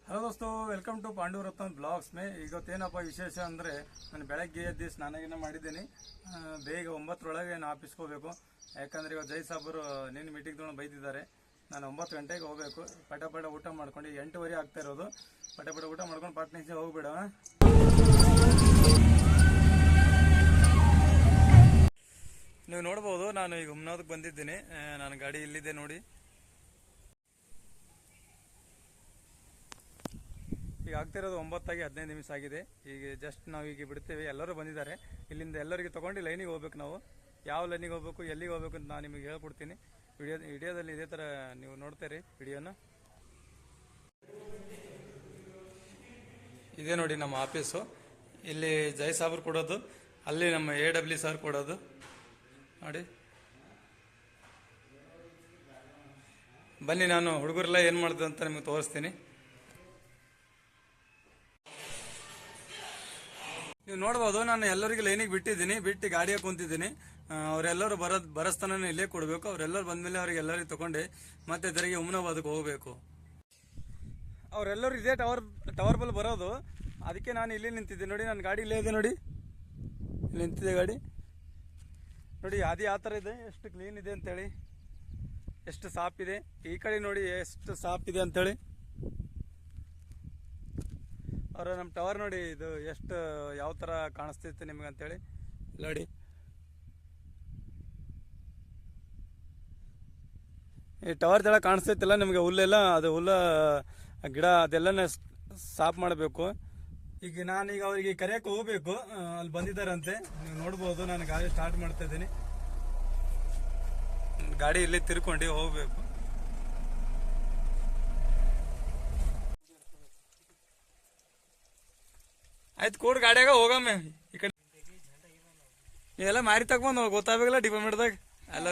Hello ದೋಸ್ತು, welcome to Panduratna blogs ಮೇ. ಇವತ್ತೇನಪ್ಪ ವಿಶೇಷ ಅಂದರೆ, ನಾನು ಬೆಳಗ್ಗೆ ಎದ್ದು ಸ್ನಾನ ಮಾಡಿದ್ದೀನಿ. ಬೇಗ 9 ನಾನು ಆಫೀಸ್ಗೆ ಹೋಗಬೇಕು. ಯಾಕಂದರೆ ಇವತ್ತು ಜೈ ಸಾಬರು ನಿನ್ನ ಮೀಟಿಂಗ್ ತೊಗೊಂಡು ಬೈದಿದ್ದಾರೆ. ನಾನು 9 ಗಂಟೆಗೆ ಹೋಗಬೇಕು. ಪಟ ಊಟ ಮಾಡ್ಕೊಂಡು 8:30 ಆಗ್ತಾ ಇರೋದು. ಪಟ ಊಟ ಮಾಡ್ಕೊಂಡು ಪಾಟ್ನಿಂದ ಹೋಗ್ಬಿಡವ. ನೀವು ನೋಡ್ಬೋದು, ನಾನು ಈಗ ಹುಮ್ನಾದಕ್ಕೆ ಬಂದಿದ್ದೀನಿ. ನಾನು ಗಾಡಿ ಇಲ್ಲಿದೆ ನೋಡಿ. ಈಗ ಆಗ್ತಿರೋದು 9:15 ಆಗಿದೆ. ಈಗ ಜಸ್ಟ್ ನಾವು ಈಗ ಬಿಡ್ತೇವೆ. ಎಲ್ಲರೂ ಬಂದಿದ್ದಾರೆ. ಇಲ್ಲಿಂದ ಎಲ್ಲರಿಗೆ ತೊಗೊಂಡು ಲೈನಿಗೆ ಹೋಗ್ಬೇಕು. ನಾವು ಯಾವ ಲೈನಿಗೆ ಹೋಗ್ಬೇಕು, ಎಲ್ಲಿಗೆ ಹೋಗ್ಬೇಕು ಅಂತ ನಾನು ನಿಮಗೆ ಹೇಳ್ಕೊಡ್ತೀನಿ. ವಿಡಿಯೋದಲ್ಲಿ ಇದೇ ಥರ ನೀವು ನೋಡ್ತೀರಿ ವಿಡಿಯೋನ. ಇದೇ ನೋಡಿ ನಮ್ಮ ಆಫೀಸು. ಇಲ್ಲಿ ಜೈ ಸಾಬ್ರು ಕೊಡೋದು, ಅಲ್ಲಿ ನಮ್ಮ AW ಸರ್ ಕೊಡೋದು ನೋಡಿ. ಬನ್ನಿ, ನಾನು ಹುಡುಗರೆಲ್ಲ ಏನು ಮಾಡ್ದೆ ಅಂತ ನಿಮಗೆ ತೋರಿಸ್ತೀನಿ. ನೀವು ನೋಡ್ಬೋದು, ನಾನು ಎಲ್ಲರಿಗೂ ಲೈನಿಗೆ ಬಿಟ್ಟಿದ್ದೀನಿ. ಬಿಟ್ಟು ಗಾಡಿಯಾಗ ಕುಂತಿದ್ದೀನಿ. ಅವರೆಲ್ಲರೂ ಬರಸ್ತಾನ ಇಲ್ಲೇ ಕೊಡಬೇಕು. ಅವರೆಲ್ಲರೂ ಬಂದಮೇಲೆ ಅವ್ರಿಗೆ ಎಲ್ಲರಿಗೂ ತಗೊಂಡು ಮತ್ತೆ ತಿರುಗಿ ಹುಮ್ನಾಬಾದ್ಗೆ ಹೋಗಬೇಕು. ಅವರೆಲ್ಲರೂ ಇದೇ ಟವರ್ ಬಲ್ ಬರೋದು. ಅದಕ್ಕೆ ನಾನು ಇಲ್ಲಿ ನಿಂತಿದ್ದೆ ನೋಡಿ. ನನ್ನ ಗಾಡಿ ಇಲ್ಲೇ ಇದೆ ನೋಡಿ. ಇಲ್ಲಿ ನಿಂತಿದೆ ಗಾಡಿ ನೋಡಿ. ಅದು ಯಾವ ಥರ ಇದೆ, ಎಷ್ಟು ಕ್ಲೀನ್ ಇದೆ ಅಂತೇಳಿ, ಎಷ್ಟು ಸಾಫ್ ಇದೆ. ಈ ಕಡೆ ನೋಡಿ ಎಷ್ಟು ಸಾಫ್ ಇದೆ ಅಂತೇಳಿ. ಅವರು ನಮ್ಮ ಟವರ್ ನೋಡಿ, ಇದು ಎಷ್ಟು ಯಾವ ಥರ ಕಾಣಿಸ್ತಿತ್ತು ನಿಮ್ಗೆ ಅಂತೇಳಿ ನೋಡಿ. ಈ ಟವರ್ ತೆಳ ಕಾಣಿಸ್ತೈತಿಲ್ಲ ನಿಮಗೆ. ಹುಲ್ಲೆಲ್ಲ ಅದು ಹುಲ್ಲ ಗಿಡ ಅದೆಲ್ಲನೇ ಸಾಫ್ ಮಾಡಬೇಕು. ಈಗ ನಾನೀಗ ಅವರಿಗೆ ಕರೆಯಕ್ಕೆ ಹೋಗ್ಬೇಕು. ಅಲ್ಲಿ ಬಂದಿದ್ದಾರಂತೆ, ನೀವು ನೋಡ್ಬೋದು. ನಾನು ಗಾಡಿ ಸ್ಟಾರ್ಟ್ ಮಾಡ್ತಾ ಇದ್ದೀನಿ. ಗಾಡಿ ಇಲ್ಲೇ ತಿರ್ಕೊಂಡು ಹೋಗ್ಬೇಕು. ಆಯ್ತು, ಕೂಡ ಗಾಡಿಯಾಗ ಹೋಗಮ್ಮೆ. ಈ ಕಡೆ ನೀವೆಲ್ಲ ಮಾರಿ ತಗೊಂಡು ಗೊತ್ತಾಗಬೇಕಲ್ಲ ಡಿಪಾರ್ಟ್ಮೆಂಟ್ದಾಗ ಎಲ್ಲ.